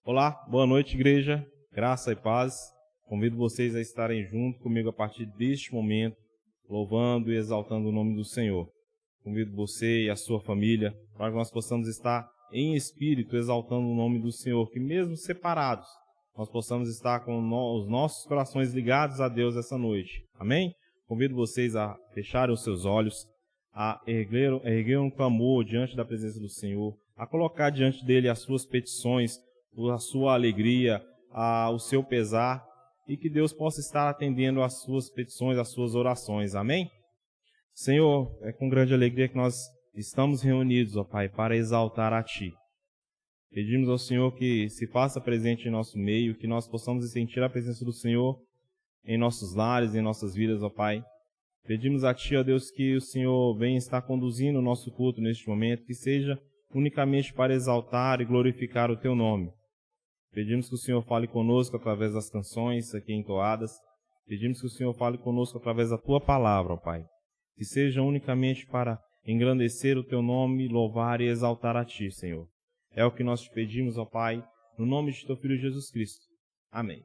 Olá, boa noite, igreja, graça e paz. Convido vocês a estarem junto comigo a partir deste momento, louvando e exaltando o nome do Senhor. Convido você e a sua família para que nós possamos estar em espírito exaltando o nome do Senhor, que mesmo separados, nós possamos estar com os nossos corações ligados a Deus essa noite. Amém? Convido vocês a fecharem os seus olhos, a erguer um clamor diante da presença do Senhor, a colocar diante dele as suas petições, a sua alegria, o seu pesar, e que Deus possa estar atendendo às suas petições, às suas orações. Amém? Senhor, é com grande alegria que nós estamos reunidos, ó Pai, para exaltar a Ti. Pedimos ao Senhor que se faça presente em nosso meio, que nós possamos sentir a presença do Senhor em nossos lares, em nossas vidas, ó Pai. Pedimos a Ti, ó Deus, que o Senhor venha estar conduzindo o nosso culto neste momento, que seja unicamente para exaltar e glorificar o Teu nome. Pedimos que o Senhor fale conosco através das canções aqui entoadas. Pedimos que o Senhor fale conosco através da Tua palavra, ó Pai. Que seja unicamente para engrandecer o Teu nome, louvar e exaltar a Ti, Senhor. É o que nós te pedimos, ó Pai, no nome de Teu Filho Jesus Cristo. Amém.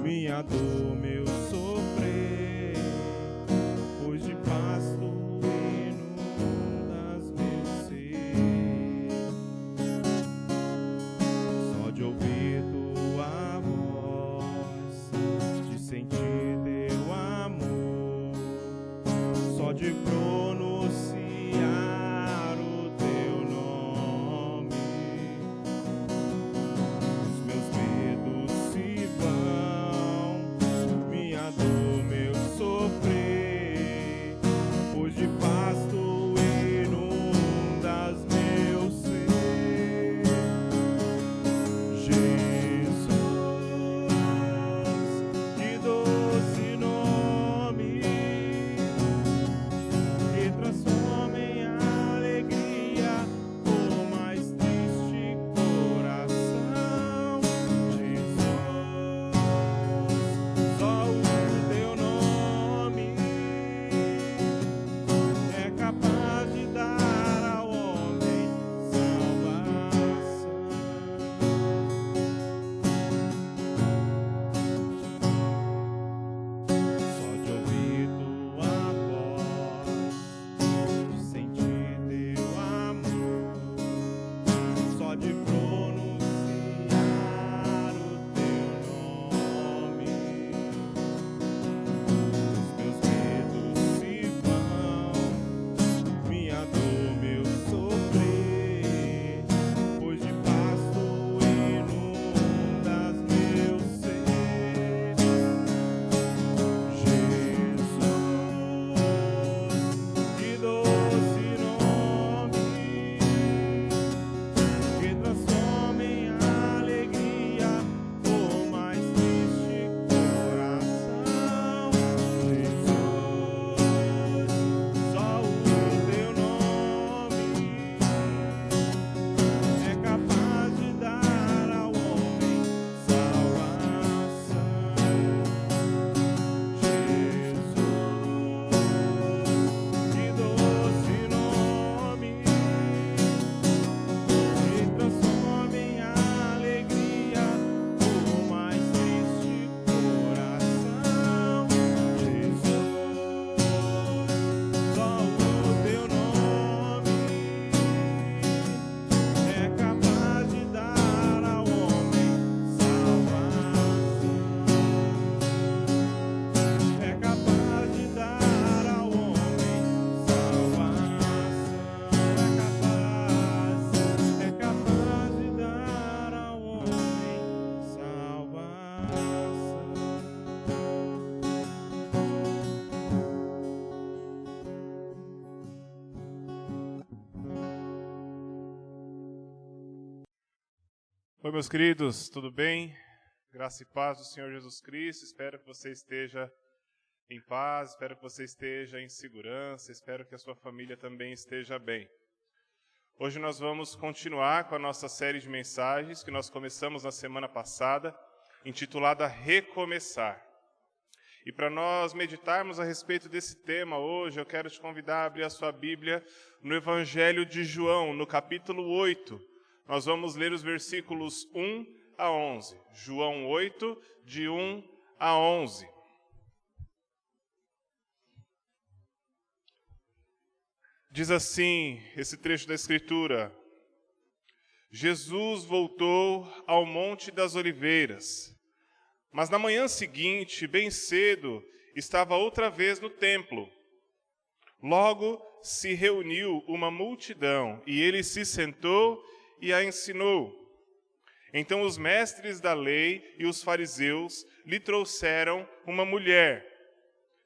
minha dor, meu sofrer, pois de pasto inundas meu ser. Só de ouvir tua voz, de sentir teu amor, só de pronunciar o teu nome, os meus medos se vão, minha dor, meu sofrer, pois de pasto inundas meu ser. Jesus, que doce nome, que transforma em alegria o mais triste coração. Jesus, só o teu nome é capaz de dar ao homem salvação. Só de ouvir tua voz, de sentir teu amor, só de pronunciar o teu nome, os meus medos se vão, minha dor, meu sofrer, pois de pasto inundas meu ser. Jesus, que doce nome, que transforma em alegria o mais triste coração. Jesus, só o teu nome é capaz de dar ao homem salvação. Jesus, que doce nome, que transforma em alegria o mais triste coração. Jesus, só o teu nome é capaz de dar ao homem salvação. É capaz de dar ao homem salvação. É capaz de dar ao homem Oi, meus queridos, tudo bem? Graça e paz do Senhor Jesus Cristo. Espero que você esteja em paz, espero que você esteja em segurança, espero que a sua família também esteja bem. Hoje nós vamos continuar com a nossa série de mensagens que nós começamos na semana passada, intitulada Recomeçar. E para nós meditarmos a respeito desse tema hoje, eu quero te convidar a abrir a sua Bíblia no Evangelho de João, no capítulo 8. Nós vamos ler os versículos 1 a 11. João 8, de 1 a 11. Diz assim esse trecho da Escritura: Jesus voltou ao Monte das Oliveiras, mas na manhã seguinte, bem cedo, estava outra vez no templo. Logo se reuniu uma multidão e ele se sentou e a ensinou. Então os mestres da lei e os fariseus lhe trouxeram uma mulher,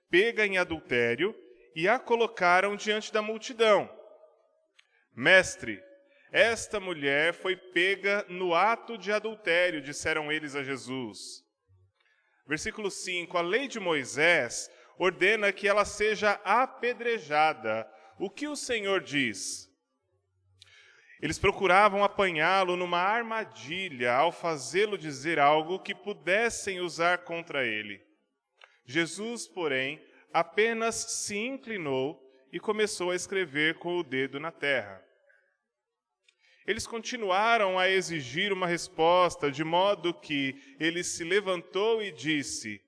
pega em adultério, e a colocaram diante da multidão. Mestre, esta mulher foi pega no ato de adultério, disseram eles a Jesus. Versículo 5, a lei de Moisés ordena que ela seja apedrejada. O que o Senhor diz? Eles procuravam apanhá-lo numa armadilha ao fazê-lo dizer algo que pudessem usar contra ele. Jesus, porém, apenas se inclinou e começou a escrever com o dedo na terra. Eles continuaram a exigir uma resposta, de modo que ele se levantou e disse: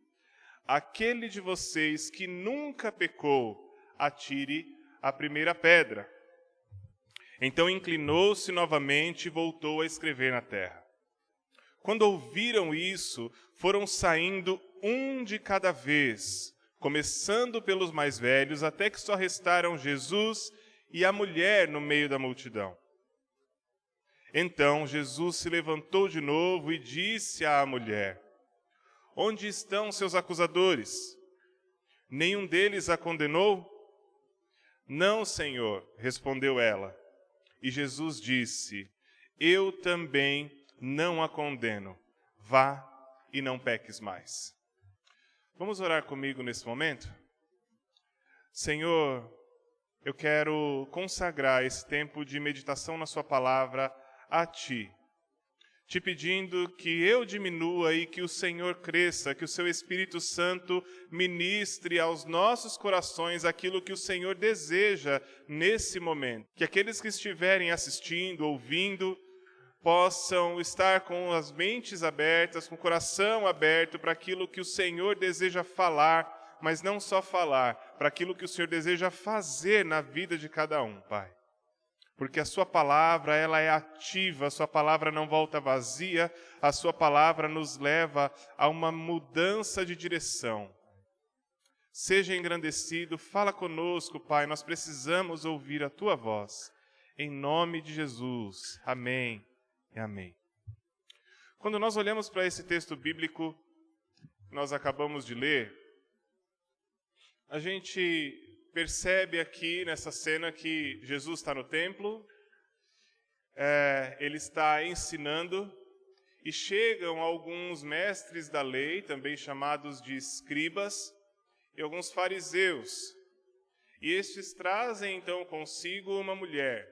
aquele de vocês que nunca pecou, atire a primeira pedra. Então inclinou-se novamente e voltou a escrever na terra. Quando ouviram isso, foram saindo um de cada vez, começando pelos mais velhos, até que só restaram Jesus e a mulher no meio da multidão. Então Jesus se levantou de novo e disse à mulher: onde estão seus acusadores? Nenhum deles a condenou? Não, Senhor, respondeu ela. E Jesus disse: eu também não a condeno. Vá e não peques mais. Vamos orar comigo nesse momento? Senhor, eu quero consagrar esse tempo de meditação na sua palavra a Ti, te pedindo que eu diminua e que o Senhor cresça, que o Seu Espírito Santo ministre aos nossos corações aquilo que o Senhor deseja nesse momento. Que aqueles que estiverem assistindo, ouvindo, possam estar com as mentes abertas, com o coração aberto para aquilo que o Senhor deseja falar, mas não só falar, para aquilo que o Senhor deseja fazer na vida de cada um, Pai. Porque a sua palavra, ela é ativa, a sua palavra não volta vazia, a sua palavra nos leva a uma mudança de direção. Seja engrandecido, fala conosco, Pai, nós precisamos ouvir a tua voz. Em nome de Jesus. Amém e amém. Quando nós olhamos para esse texto bíblico que nós acabamos de ler, a gente percebe aqui nessa cena que Jesus está no templo, ele está ensinando, e chegam alguns mestres da lei, também chamados de escribas, e alguns fariseus. E estes trazem então consigo uma mulher.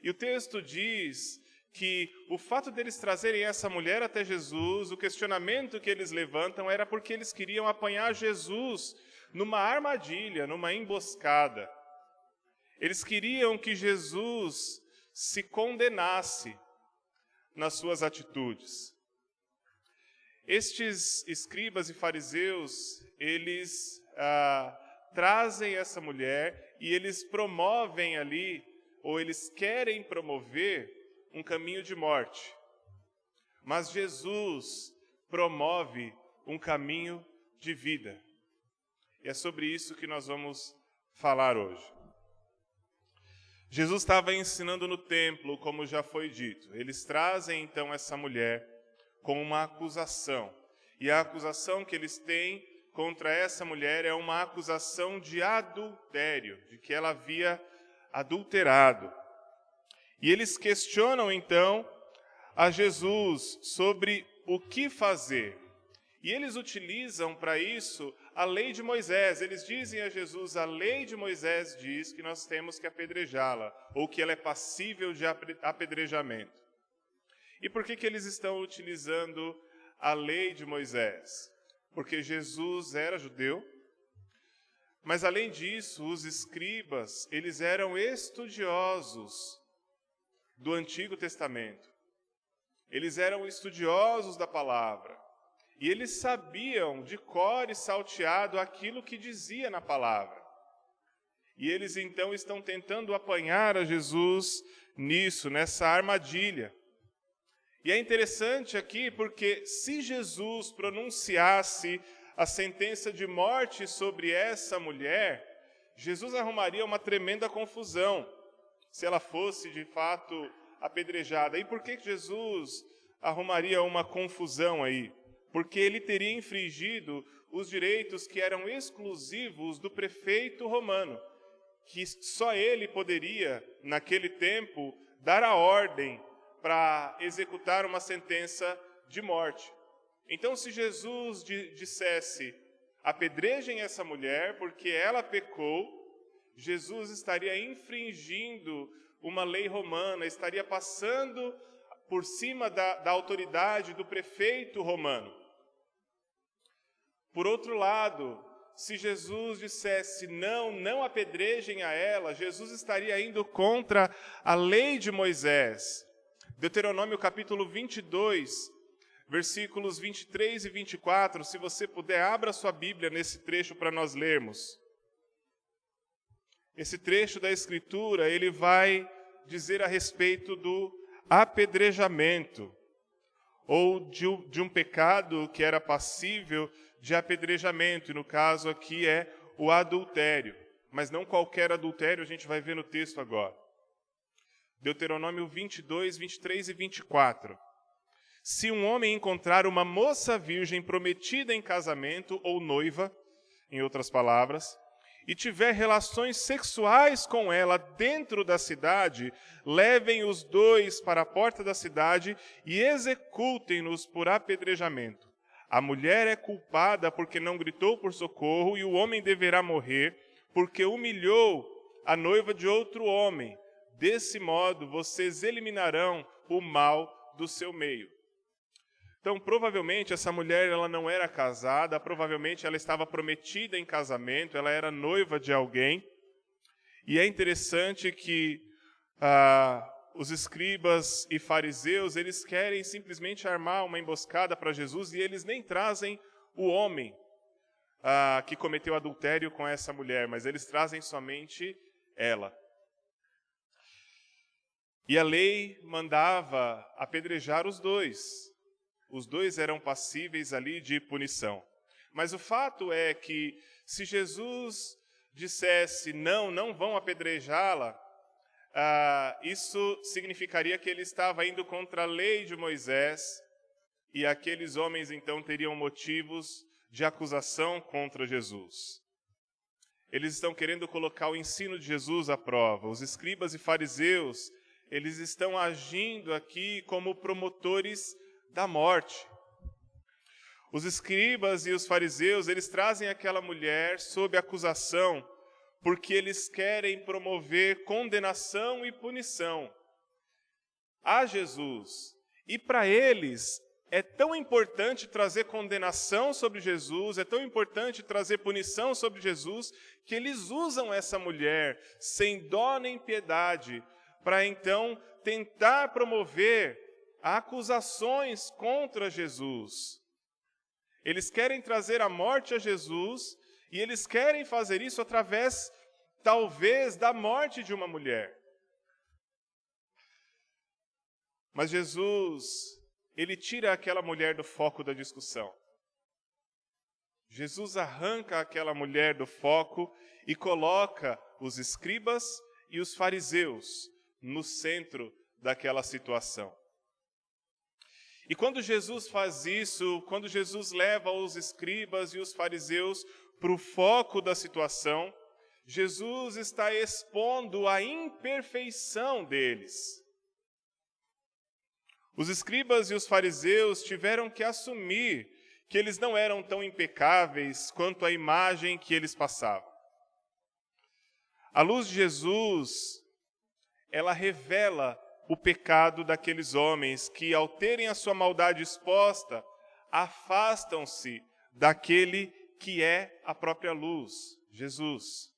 E o texto diz que o fato deles trazerem essa mulher até Jesus, o questionamento que eles levantam era porque eles queriam apanhar Jesus numa armadilha, numa emboscada. Eles queriam que Jesus se condenasse nas suas atitudes. Estes escribas e fariseus, eles trazem essa mulher e eles promovem ali, ou eles querem promover, um caminho de morte. Mas Jesus promove um caminho de vida. E é sobre isso que nós vamos falar hoje. Jesus estava ensinando no templo, como já foi dito. Eles trazem então essa mulher com uma acusação. E a acusação que eles têm contra essa mulher é uma acusação de adultério, de que ela havia adulterado. E eles questionam então a Jesus sobre o que fazer. E eles utilizam para isso a lei de Moisés. Eles dizem a Jesus: a lei de Moisés diz que nós temos que apedrejá-la, ou que ela é passível de apedrejamento. E por que eles estão utilizando a lei de Moisés? Porque Jesus era judeu, mas além disso, os escribas, eles eram estudiosos do Antigo Testamento. Eles eram estudiosos da palavra. E eles sabiam de cor e salteado aquilo que dizia na palavra. E eles então estão tentando apanhar a Jesus nisso, nessa armadilha. E é interessante aqui porque se Jesus pronunciasse a sentença de morte sobre essa mulher, Jesus arrumaria uma tremenda confusão se ela fosse de fato apedrejada. E por que Jesus arrumaria uma confusão aí? Porque ele teria infringido os direitos que eram exclusivos do prefeito romano, que só ele poderia, naquele tempo, dar a ordem para executar uma sentença de morte. Então, se Jesus dissesse: apedrejem essa mulher porque ela pecou, Jesus estaria infringindo uma lei romana, estaria passando por cima da autoridade do prefeito romano. Por outro lado, se Jesus dissesse não, não apedrejem a ela, Jesus estaria indo contra a lei de Moisés. Deuteronômio capítulo 22, versículos 23 e 24, se você puder, abra sua Bíblia nesse trecho para nós lermos. Esse trecho da Escritura, ele vai dizer a respeito do apedrejamento, ou de um pecado que era passível de apedrejamento, e no caso aqui é o adultério. Mas não qualquer adultério, a gente vai ver no texto agora. Deuteronômio 22, 23 e 24. Se um homem encontrar uma moça virgem prometida em casamento ou noiva, em outras palavras, e tiver relações sexuais com ela dentro da cidade, levem os dois para a porta da cidade e executem-nos por apedrejamento. A mulher é culpada porque não gritou por socorro, e o homem deverá morrer porque humilhou a noiva de outro homem. Desse modo, vocês eliminarão o mal do seu meio. Então, provavelmente, essa mulher ela não era casada, provavelmente ela estava prometida em casamento, ela era noiva de alguém. E é interessante que os escribas e fariseus, eles querem simplesmente armar uma emboscada para Jesus, e eles nem trazem o homem que cometeu adultério com essa mulher, mas eles trazem somente ela. E a lei mandava apedrejar os dois. Os dois eram passíveis ali de punição. Mas o fato é que se Jesus dissesse não vão apedrejá-la, isso significaria que ele estava indo contra a lei de Moisés, e aqueles homens então teriam motivos de acusação contra Jesus. Eles estão querendo colocar o ensino de Jesus à prova. Os escribas e fariseus, eles estão agindo aqui como promotores da morte. Os escribas e os fariseus, eles trazem aquela mulher sob acusação porque eles querem promover condenação e punição a Jesus. E para eles é tão importante trazer condenação sobre Jesus, é tão importante trazer punição sobre Jesus, que eles usam essa mulher sem dó nem piedade para então tentar promover acusações contra Jesus. Eles querem trazer a morte a Jesus, e eles querem fazer isso através, talvez, da morte de uma mulher. Mas Jesus, ele tira aquela mulher do foco da discussão. Jesus arranca aquela mulher do foco e coloca os escribas e os fariseus no centro daquela situação. E quando Jesus faz isso, quando Jesus leva os escribas e os fariseus para o foco da situação, Jesus está expondo a imperfeição deles. Os escribas e os fariseus tiveram que assumir que eles não eram tão impecáveis quanto a imagem que eles passavam. A luz de Jesus, ela revela o pecado daqueles homens que, ao terem a sua maldade exposta, afastam-se daquele que é a própria luz, Jesus.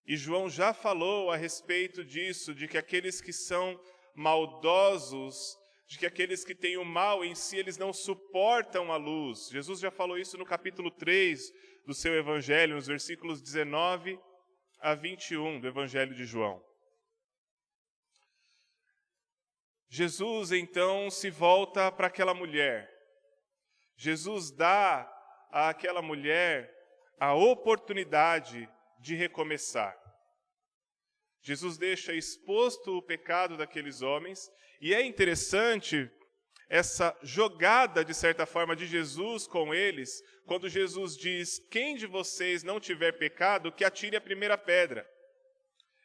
E João já falou a respeito disso, de que aqueles que são maldosos, de que aqueles que têm o mal em si, eles não suportam a luz. Jesus já falou isso no capítulo 3 do seu Evangelho, nos versículos 19 a 21 do Evangelho de João. Jesus, então, se volta para aquela mulher. Jesus dá àquela mulher a oportunidade de recomeçar. Jesus deixa exposto o pecado daqueles homens, e é interessante essa jogada, de certa forma, de Jesus com eles, quando Jesus diz: quem de vocês não tiver pecado, que atire a primeira pedra.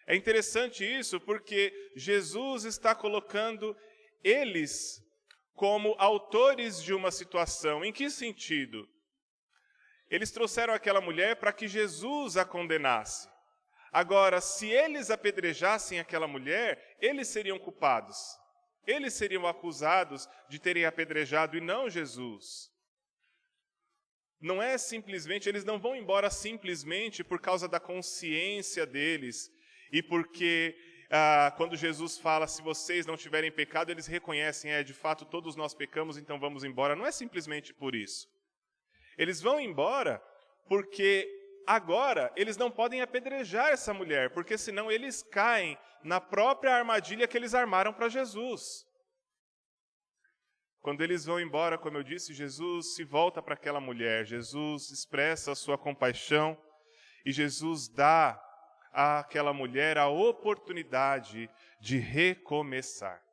É interessante isso porque Jesus está colocando eles como autores de uma situação. Em que sentido? Eles trouxeram aquela mulher para que Jesus a condenasse. Agora, se eles apedrejassem aquela mulher, eles seriam culpados. Eles seriam acusados de terem apedrejado e não Jesus. não é simplesmente, eles não vão embora simplesmente por causa da consciência deles e porque quando Jesus fala, se vocês não tiverem pecado, eles reconhecem, de fato todos nós pecamos, então vamos embora. Não é simplesmente por isso. Eles vão embora porque agora eles não podem apedrejar essa mulher, porque senão eles caem na própria armadilha que eles armaram para Jesus. Quando eles vão embora, como eu disse, Jesus se volta para aquela mulher, Jesus expressa a sua compaixão e Jesus dá àquela mulher a oportunidade de recomeçar.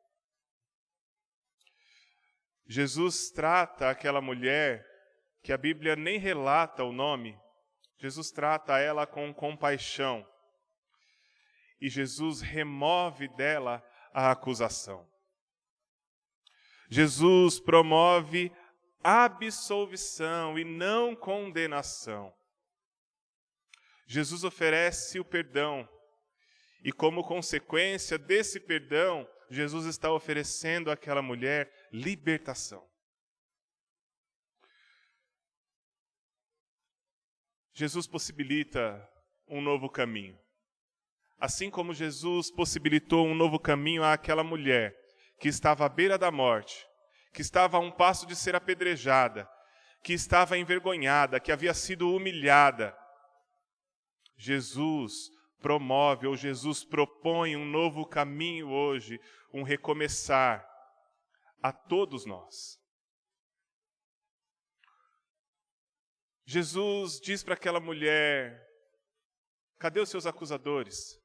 Jesus trata aquela mulher, que a Bíblia nem relata o nome, Jesus trata ela com compaixão e Jesus remove dela a acusação. Jesus promove absolvição e não condenação. Jesus oferece o perdão e, como consequência desse perdão, Jesus está oferecendo àquela mulher libertação. Jesus possibilita um novo caminho. Assim como Jesus possibilitou um novo caminho àquela mulher que estava à beira da morte, que estava a um passo de ser apedrejada, que estava envergonhada, que havia sido humilhada, Jesus promove ou Jesus propõe um novo caminho hoje, um recomeçar a todos nós. Jesus diz para aquela mulher, cadê os seus acusadores?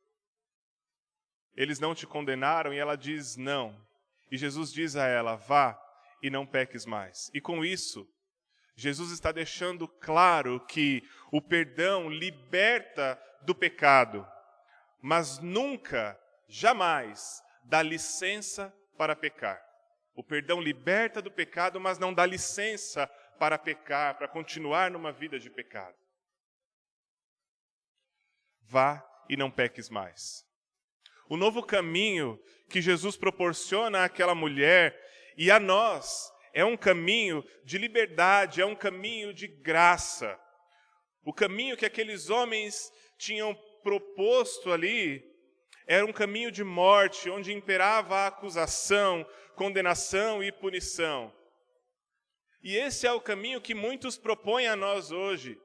Eles não te condenaram? E ela diz, não. E Jesus diz a ela, vá e não peques mais. E com isso, Jesus está deixando claro que o perdão liberta do pecado, mas nunca, jamais, dá licença para pecar. O perdão liberta do pecado, mas não dá licença para pecar, para continuar numa vida de pecado. Vá e não peques mais. O novo caminho que Jesus proporciona àquela mulher e a nós é um caminho de liberdade, é um caminho de graça. O caminho que aqueles homens tinham proposto ali era um caminho de morte, onde imperava a acusação, condenação e punição. E esse é o caminho que muitos propõem a nós hoje.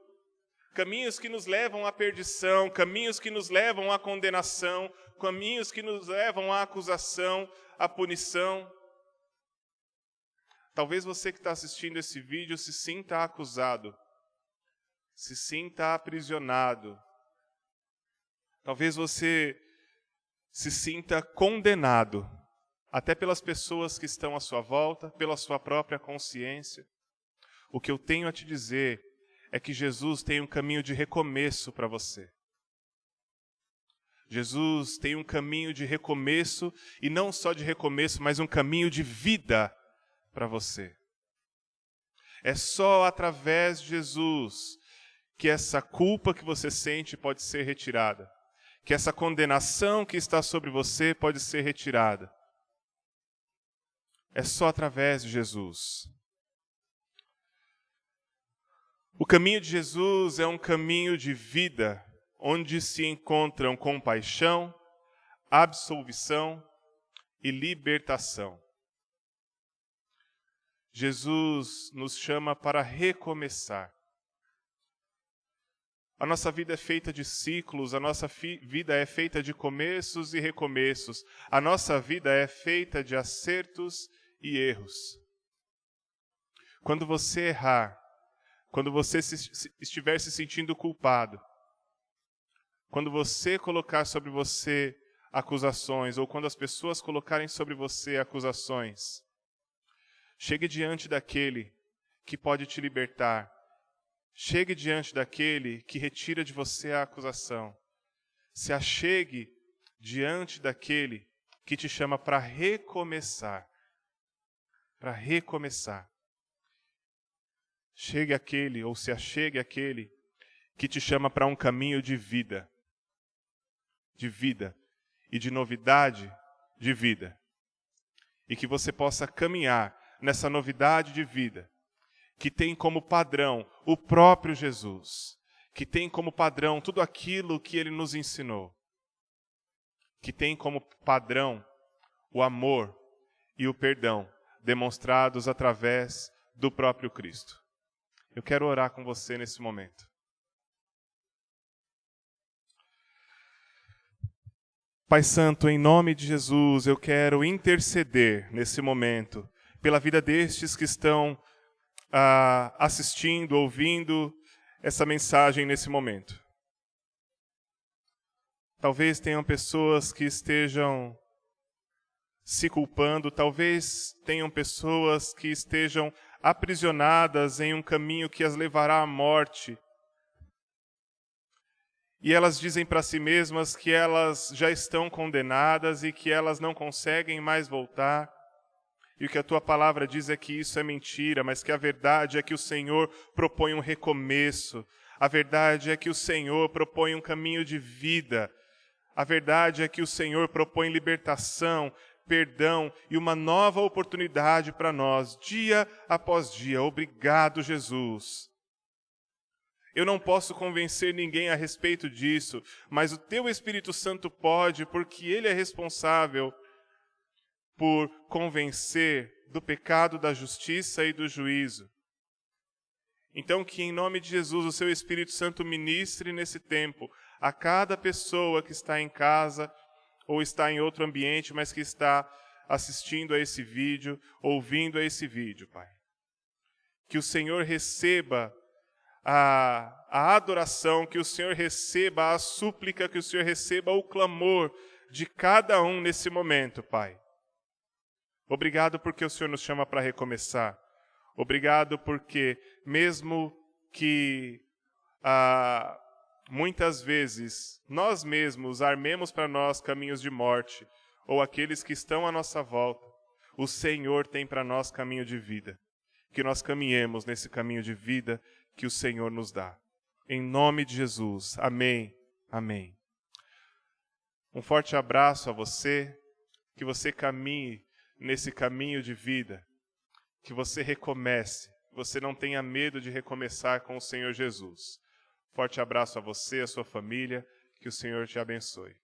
Caminhos que nos levam à perdição, caminhos que nos levam à condenação, caminhos que nos levam à acusação, à punição. Talvez você que está assistindo esse vídeo se sinta acusado, se sinta aprisionado. Talvez você se sinta condenado, até pelas pessoas que estão à sua volta, pela sua própria consciência. O que eu tenho a te dizer é que Jesus tem um caminho de recomeço para você. Jesus tem um caminho de recomeço, e não só de recomeço, mas um caminho de vida para você. É só através de Jesus que essa culpa que você sente pode ser retirada, que essa condenação que está sobre você pode ser retirada. É só através de Jesus. O caminho de Jesus é um caminho de vida, onde se encontram compaixão, absolvição e libertação. Jesus nos chama para recomeçar. A nossa vida é feita de ciclos, a nossa vida é feita de começos e recomeços. A nossa vida é feita de acertos e erros. Quando você errar, quando você estiver se sentindo culpado, quando você colocar sobre você acusações, ou quando as pessoas colocarem sobre você acusações, chegue diante daquele que pode te libertar. Chegue diante daquele que retira de você a acusação. Se achegue diante daquele que te chama para recomeçar. Para recomeçar. Chegue àquele, ou se achegue àquele que te chama para um caminho de vida e de novidade de vida. E que você possa caminhar nessa novidade de vida, que tem como padrão o próprio Jesus, que tem como padrão tudo aquilo que ele nos ensinou, que tem como padrão o amor e o perdão demonstrados através do próprio Cristo. Eu quero orar com você nesse momento. Pai Santo, em nome de Jesus, eu quero interceder nesse momento pela vida destes que estão assistindo, ouvindo essa mensagem nesse momento. Talvez tenham pessoas que estejam se culpando, talvez tenham pessoas que estejam aprisionadas em um caminho que as levará à morte. E elas dizem para si mesmas que elas já estão condenadas e que elas não conseguem mais voltar. E o que a tua palavra diz é que isso é mentira, mas que a verdade é que o Senhor propõe um recomeço. A verdade é que o Senhor propõe um caminho de vida. A verdade é que o Senhor propõe libertação, perdão e uma nova oportunidade para nós, dia após dia. Obrigado, Jesus. Eu não posso convencer ninguém a respeito disso, mas o teu Espírito Santo pode, porque ele é responsável por convencer do pecado, da justiça e do juízo. Então, que em nome de Jesus o seu Espírito Santo ministre nesse tempo a cada pessoa que está em casa ou está em outro ambiente, mas que está assistindo a esse vídeo, ouvindo a esse vídeo, Pai. Que o Senhor receba a adoração, que o Senhor receba a súplica, que o Senhor receba o clamor de cada um nesse momento, Pai. Obrigado porque o Senhor nos chama para recomeçar. Obrigado porque, mesmo que muitas vezes nós mesmos armemos para nós caminhos de morte, ou aqueles que estão à nossa volta, o Senhor tem para nós caminho de vida. Que nós caminhemos nesse caminho de vida que o Senhor nos dá. Em nome de Jesus. Amém. Amém. Um forte abraço a você. Que você caminhe nesse caminho de vida. Que você recomece. Que você não tenha medo de recomeçar com o Senhor Jesus. Forte abraço a você, a sua família. Que o Senhor te abençoe.